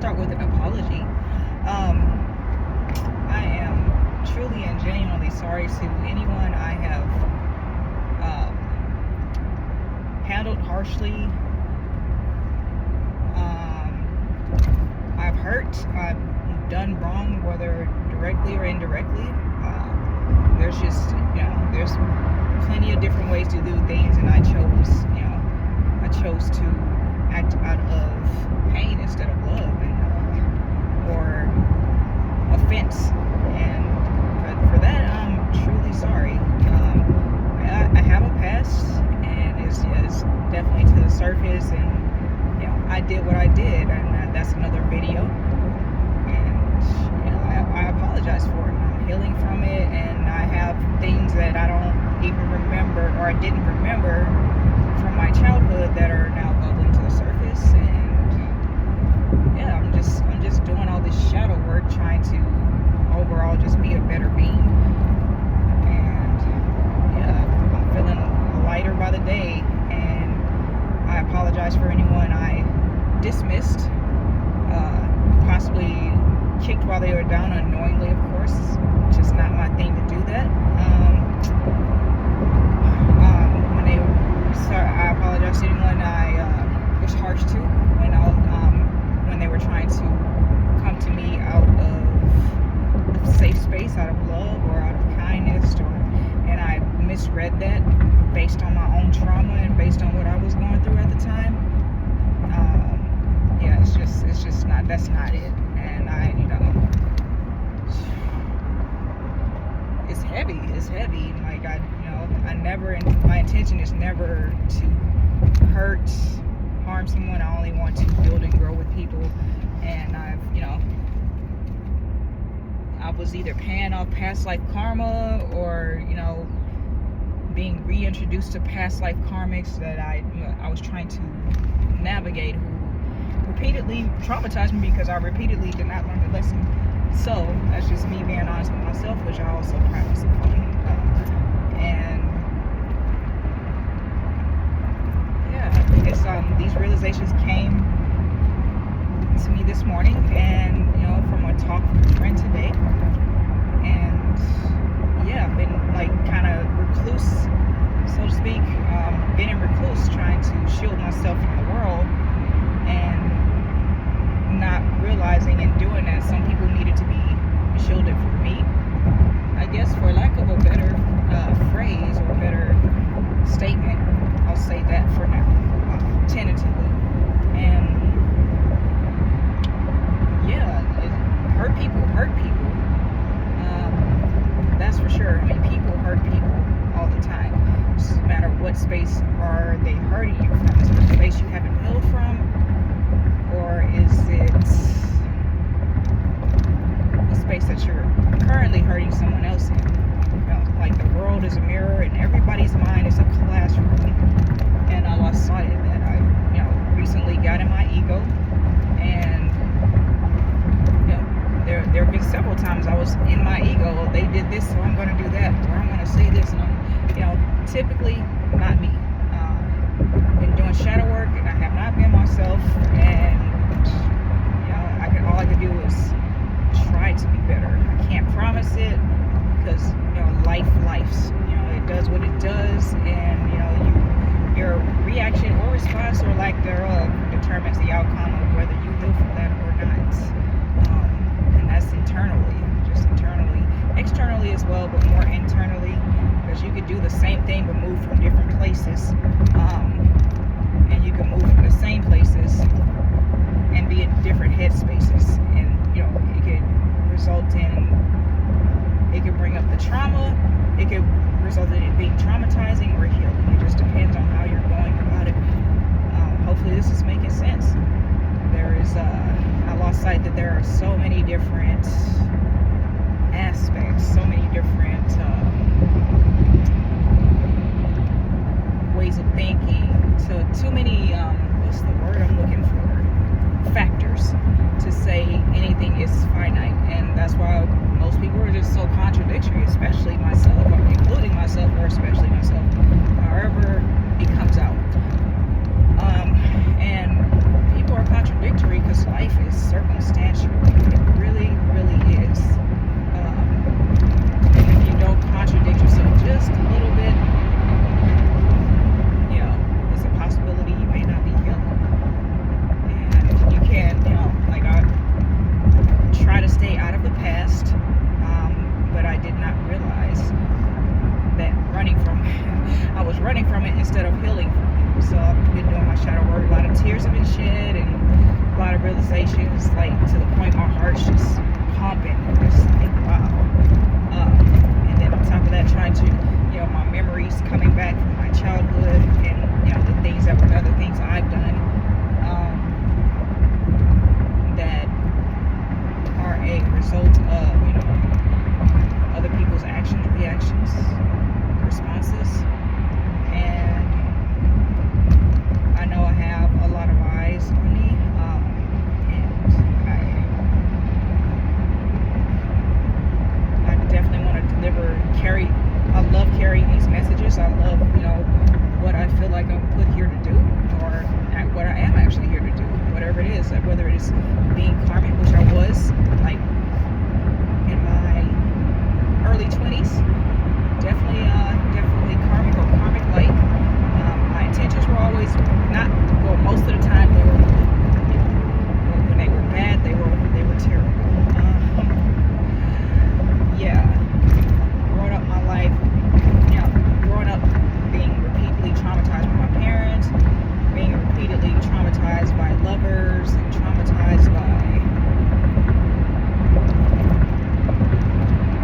start with an apology. I am truly and genuinely sorry to anyone I have handled harshly. I've hurt, I've done wrong, whether directly or indirectly. There's just, there's plenty of different ways to do things, and I chose to act out of pain instead of love, or offense. And for that, I'm truly sorry. I have a past, and it's definitely to the surface, and I did what I did, and that's another video. And I apologize for it. I'm healing from it, and I have things that I don't even remember, or I didn't remember from my childhood, that are now bubbling to the surface. And I'm just doing all this shadow work, trying to overall just be a better being. And I'm feeling lighter by the day, and I apologize for anyone I dismissed, possibly kicked while they were down unknowingly, of course. It's just not my thing to do that. I apologize to anyone I was harsh to when they were trying to come to me out of a safe space, out of love, or out of kindness, and I misread that based on my own trauma and based on what I was going through at the time. It's just not, that's not it. And it's heavy. Like, my intention is never to hurt, harm someone. I only want to build and grow with people. And I was either paying off past life karma, or being reintroduced to past life karmics that I was trying to navigate, who repeatedly traumatized me because I repeatedly did not learn the lesson. So that's just me being honest with myself, which I also practice upon. It's these realizations came to me this morning, and from a talk with a friend today. And I've been kind of recluse, so to speak, been in recluse, trying to shield myself from the world, and not realizing in doing that some people needed to be shielded from me. I guess, for lack of a better phrase or better statement, I'll say that for now, tentatively. And hurt people. That's for sure. People hurt people all the time. No matter what space are they hurting you from. Is it a space you haven't healed from? Or is it a space that you're currently hurting someone else in? Like, the world is a mirror, and everybody's mind is a classroom. And I lost sight of that. I recently got in my ego, and there have been several times I was in my ego. They did this, so I'm going to do that, or I'm going to say this, and typically not me. Been doing shadow work, and I have not been myself, and all I can do is try to be better. I can't promise it, because life's it does what it does, and your reaction or response, or lack thereof, determines the outcome of whether you heal from that or not. And that's just internally, externally as well, but more internally, because you could do the same thing but move from different places, and you can move from the same places and be in different headspaces, and it could result in, it could bring up the trauma, it could result in it being traumatizing or healing. It just depends on how you're going about it. Hopefully this is making sense. I lost sight that there are so many different aspects, so many different ways of thinking tears have been shed and a lot of realizations, like to the point my heart's just pumping. Just like, wow. And then on top of that, trying to, my memories coming back from my childhood and, the things that were other things I've done that are a result of, other people's actions, reactions, responses. And I know I have a lot of eyes on me, and I definitely want to I love carrying these messages. I love, what I feel like I'm put here to do, or what I am actually here to do, whatever it is, like whether it is being karmic, which I was, like, in my early 20s, definitely karmic or karmic light. My intentions were always most of the time they were, when they were bad, they were terrible. Yeah, growing up my life, growing up being repeatedly traumatized by my parents, being repeatedly traumatized by lovers, and traumatized by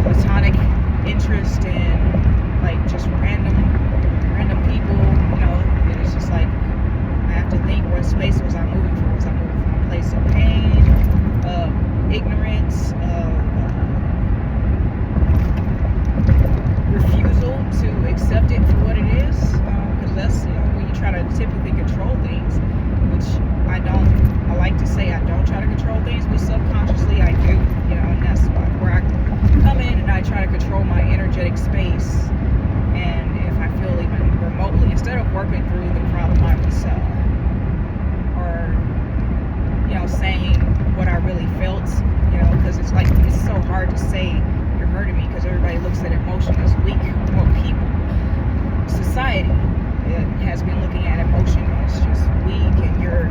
platonic interest in, like, just random people. It's just like I have to think, what space was I moving from? Was I moving from a place of pain, of ignorance, of refusal to accept it for what it is? Because that's, when you try to typically control things, which I like to say I don't try to control things, but subconsciously I do, and that's where I come in and I try to control my energetic space. And if I feel even remotely, instead of working through the problem I myself, or, saying what I really felt, because it's like, it's so hard to say you're hurting me, because everybody looks at emotion as weak. Well, society has been looking at emotion as just weak, and you're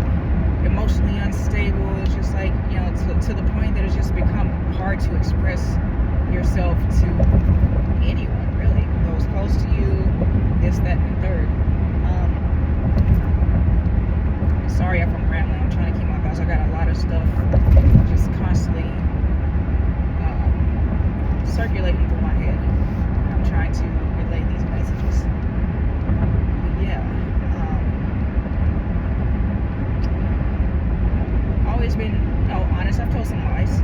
emotionally unstable. It's just like, to the point that it's just become hard to express yourself to anyone, really, those close to you, this, that, and the third. Sorry if I'm rambling. I'm trying to keep my thoughts. I got a lot of stuff just constantly circulating through my head. I'm trying to relay these messages. But yeah, always been honest. I've told some lies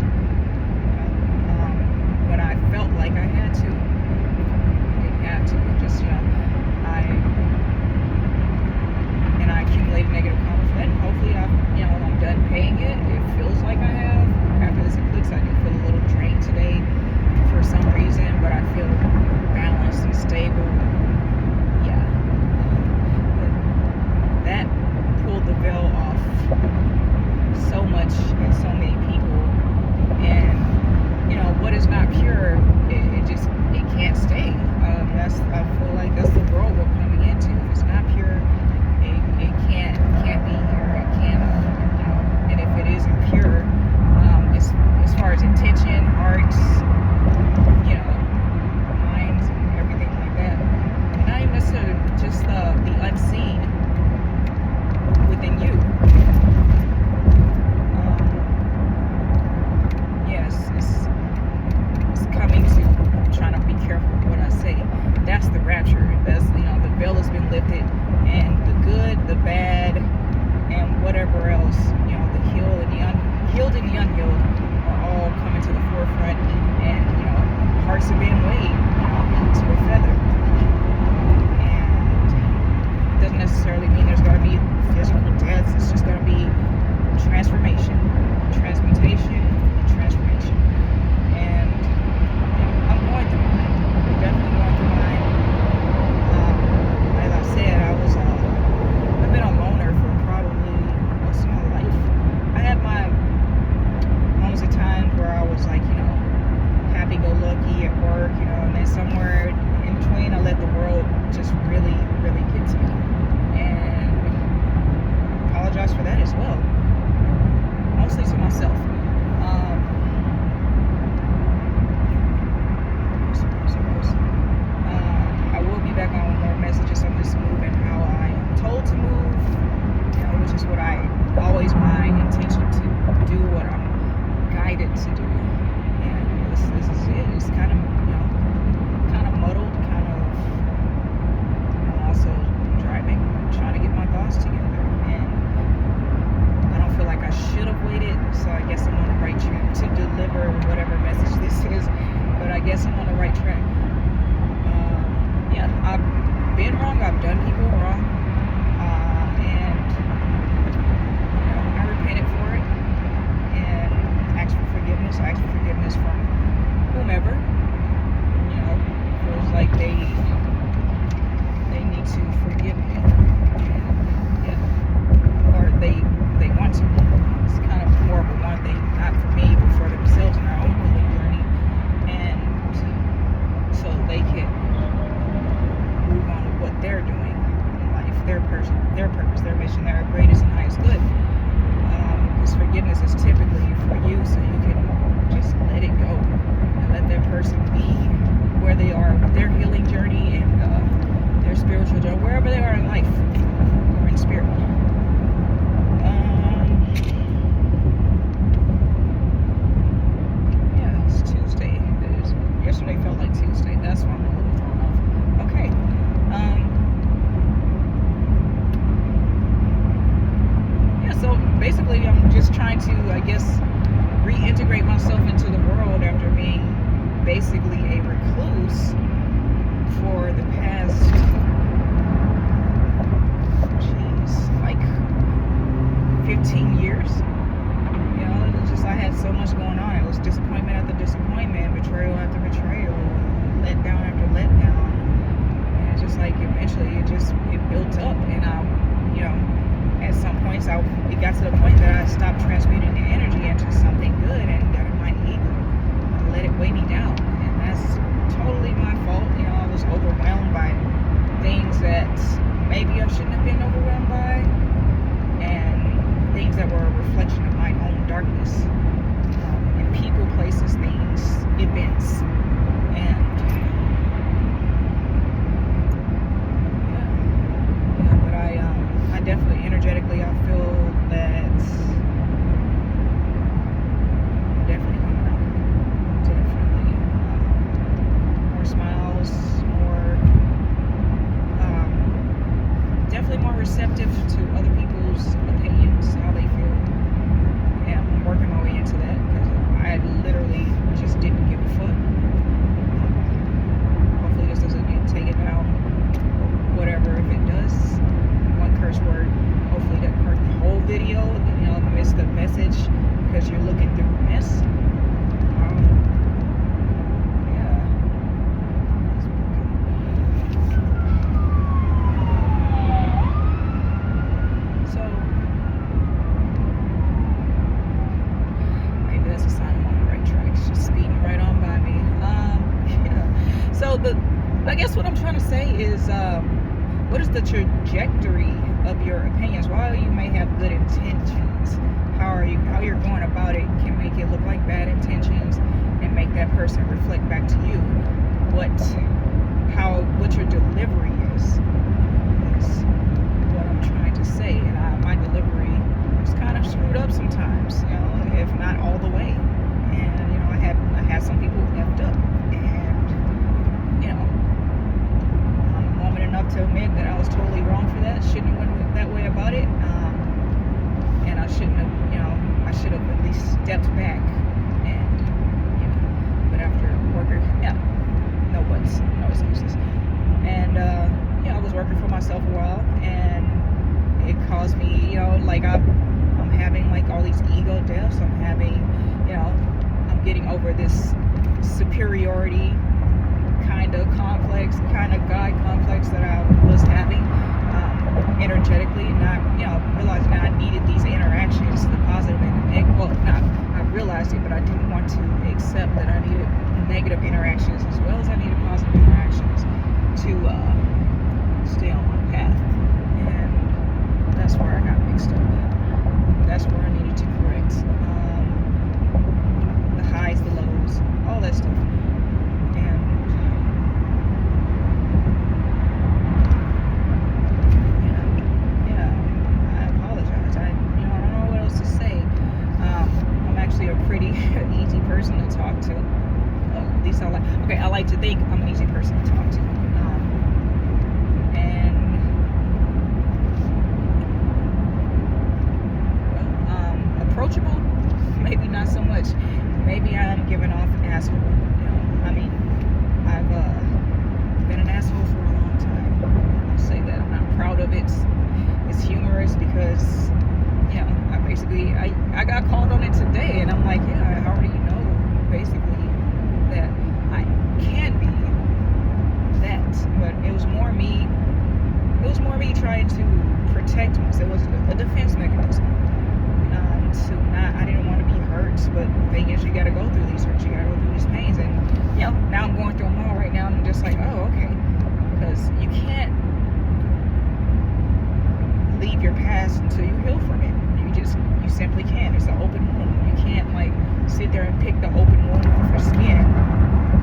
when I felt like I had to. Didn't have to. Just, I accumulated negative karma for that. And hopefully I'm done paying it. It feels like I have. After this eclipse, I do feel a little drained today for some reason. decided to do. And this is it. It's kind of, kind of muddled, kind of, I'm also driving, trying to get my thoughts together. And I don't feel like I should have waited, so I guess I'm on the right track to deliver whatever message this is. But I guess I'm on the right track. Yeah, I've been wrong. I've done people wrong. And I repented for it and asked for forgiveness. I asked for forgiveness from whomever, feels like they need to forgive me. Yeah. Or they want to. It's kind of more of a one thing, not for me, but for themselves and their own healing journey. And so they can move on with what they're doing in life, their purpose, their mission, their greatest and highest good. Because forgiveness is typically for you, so you can just let it go and let that person be where they are with their healing journey and their spiritual journey, wherever they are in life or in spirit. Yeah, it's Tuesday. Yesterday felt like Tuesday. That's why I'm a little thrown off. Okay. So basically I'm just trying to, I guess, reintegrate myself into the world after being basically a recluse for the past, like 15 years. It's just I had so much going on. It was disappointment after disappointment, betrayal after betrayal, letdown after letdown. And it's just like eventually it built up, and at some points, it got to the point that I stopped transmuting the energy into something good and got in my ego to let it weigh me down. And that's totally my fault. I was overwhelmed by things that maybe I shouldn't have been overwhelmed by, and things that were a reflection of my own darkness. And people, places, things, events. And definitely energetically I feel that I'm definitely coming out. Definitely more smiles, definitely more receptive to other people's opinions, how they feel. And I'm working my way into that because I literally just didn't give a fuck. Hopefully this doesn't get taken down or whatever. If it does, curse word, hopefully that hurt the whole video, miss the message because you're looking through the mess. So maybe that's a sign I'm on the right track. It's just speeding right on by me. So I guess what I'm trying to say is what is the trajectory of your opinions? While you may have good intentions, how you're going about it can make it look like bad intentions and make that person reflect back to you what your delivery is what I'm trying to say. And my delivery is kind of screwed up sometimes, if not all the way. And I had some people effed up, and enough to admit that I was totally wrong for that. Shouldn't have went that way about it, and I shouldn't have. I should have at least stepped back. And but after working, no buts, no excuses. And I was working for myself a while, and it caused me, like I'm having like all these ego deaths. I'm having, I'm getting over this superiority kind of complex, kind of God complex that I was having energetically, not realizing that I needed these interactions, the positive and the negative. Well, I realized it, but I didn't want to accept that I needed negative interactions as well as I needed positive interactions to stay on my path. And that's where I got mixed up at. That's where I needed to correct the highs, the lows, all that stuff. asshole. I mean, I've been an asshole for a long time. I'll say that. I'm not proud of it. It's humorous because, I got called on it today, and I'm like, yeah, I already know, basically, that I can be that. But it was more me trying to protect myself. It was a defense mechanism. I didn't want to be hurt, but the thing is, you got to go through these hurts, you got to go through these pains, and now I'm going through them all right now, and I'm just like, oh, okay, because you can't leave your past until you heal from it. You simply can't. It's an open wound. You can't sit there and pick the open wound off your skin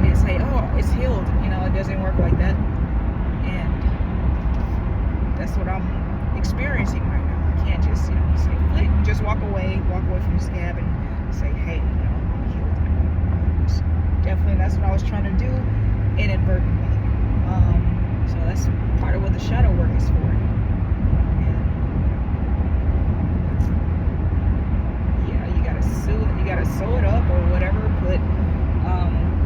and say, oh, it's healed. It doesn't work like that, and that's what I'm experiencing right now. I can't just say flick and just walk away from the scab and say, hey, I'm healed now. So definitely that's what I was trying to do inadvertently. So that's part of what the shadow work is for. And you gotta sew it up or whatever, put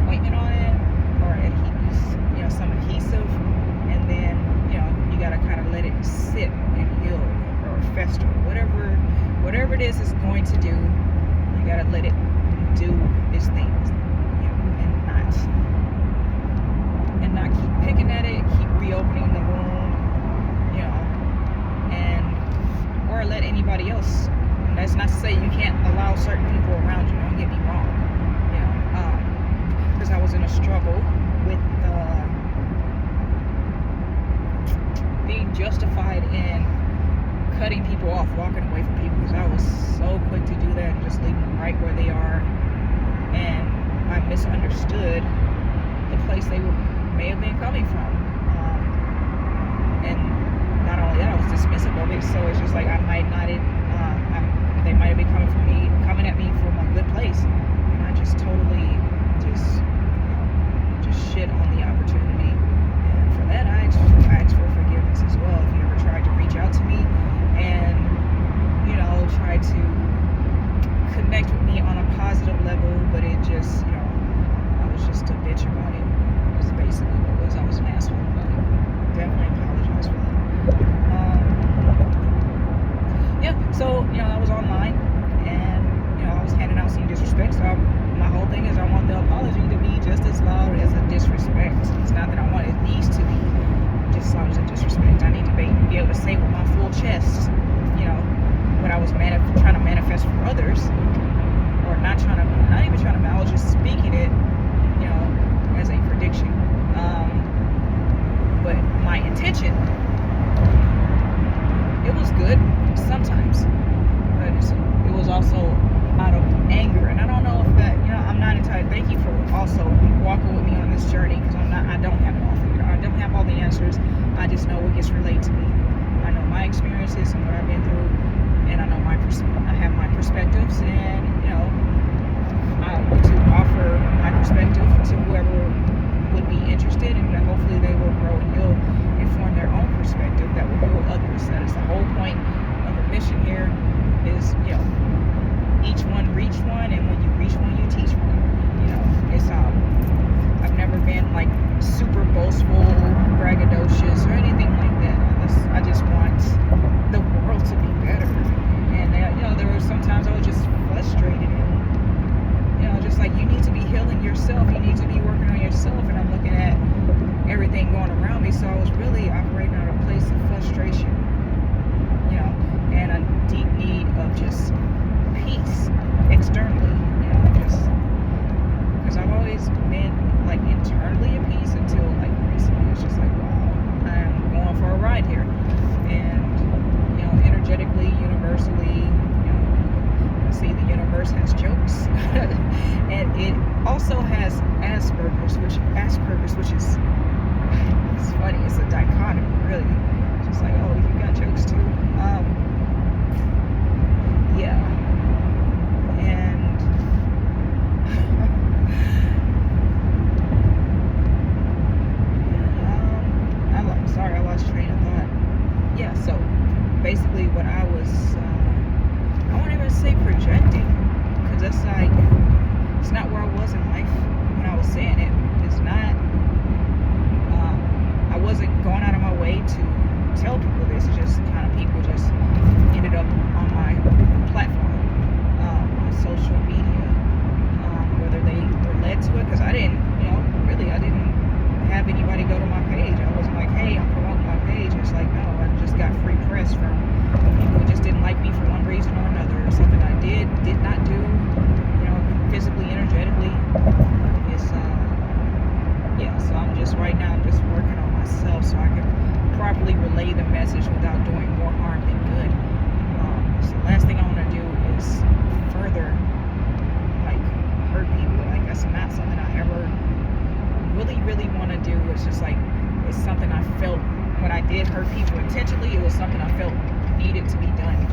ointment on it or some adhesive, and then you gotta kind of let it sit and heal or fester, whatever it is it's going to do. You gotta let it do its things, and not keep picking at it, keep reopening the wound, or let anybody else. And that's not to say you can't allow certain people around you. Don't get me wrong, because I was in a struggle with being justified in cutting people off, walking away from people, because I was so quick to do that and just leaving them right where they are. And I misunderstood the place they may have been coming from. And not only that, I was dismissive of it. So it's just like they might have been coming at me from a good place, and I just totally just shit on the opportunity. And for that, I asked for forgiveness as well. If you ever tried to reach out to me and try to connect with me on a positive level, but it just I was just a bitch about it. That's basically what it was. I was an asshole about it. Definitely apologize for that. So I was online, and I was handing out some disrespect. So my whole thing is I want the apology to be just as loud as a disrespect. It's not that I want it needs to be just as loud as a disrespect. I need to be able to say with my full chest, what I was trying to manifest for others, or not even trying to, I was just speaking it, as a prediction. But my intention, it was good sometimes, but it was also out of anger. And I don't know if that, I'm not entirely. Thank you for also walking with me on this journey, because I don't have it all figured out. I don't have all the answers. I just know what gets relayed to me. I know my experiences and what I've been through, and I know I have my perspectives, and I want to offer my perspective to whoever would be interested, and that hopefully they will grow and heal and form their own perspective that will heal others. That is the whole point of a mission here, is each one reach one, and when you reach one, you teach one. It's I've never been super boastful, braggadocious, or anything like that. I just want the world to be better. And there were sometimes I was just frustrated, and just you need to be healing yourself, you need to be working on yourself, and I'm looking at everything going around me, so I was really operating out of a place of frustration, and a deep need of just peace externally, just because I've always been internally at peace until recently. It's just wow, I'm going for a ride here, and energetically, universally, I see the universe has jokes, and it also has Asperger's, which is, it's funny. It's a dichotomy, really. Just oh, you got jokes too. Yeah, and I lost train of thought. Yeah, so basically what I was, I won't even say projecting, because that's it's not where I was in life. was saying it's not. I wasn't going out of my way to tell people this. It's just kind of people just ended up on my platform, on social media, whether they were led to it, because I didn't, really, I didn't have anybody go to my page. I wasn't like, hey, I'm promoting my page. It's like, no, I just got free press from people who just didn't like me for one reason or another, or something I did not do, physically, energetically. It's so I'm just right now, I'm just working on myself so I can properly relay the message without doing more harm than good. So the last thing I want to do is further hurt people. That's not something I ever really want to do. It's just it's something I felt when I did hurt people intentionally. It was something I felt needed to be done.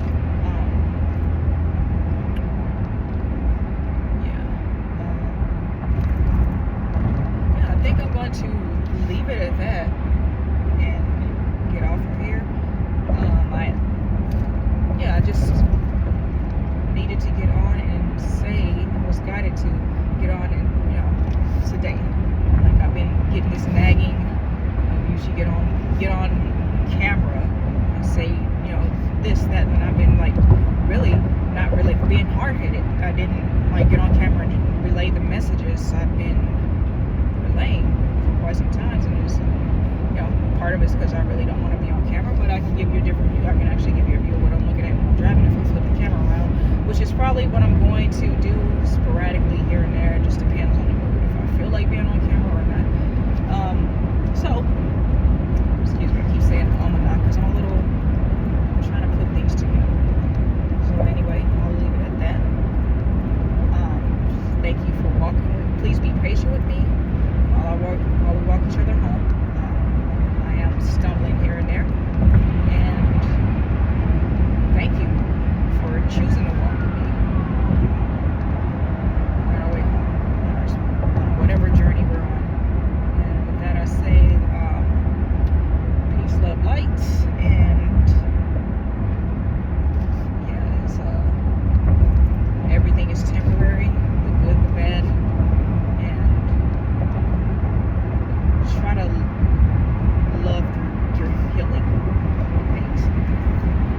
I think I'm going to leave it at that and get off of here. I just needed to get on and say, was guided to get on and today. I've been getting this nagging. You should get on camera and say this, that, and I've been not really being hard-headed. I didn't get on camera and relay the messages I've been relaying for quite some times, and it's part of it's because I really don't want to be on camera, but I can give you a different view. I can actually give you a view of what I'm looking at when I'm driving if I flip the camera around, which is probably what I'm going to do sporadically here and there. It just depends on the mood, if I feel like being on camera or not.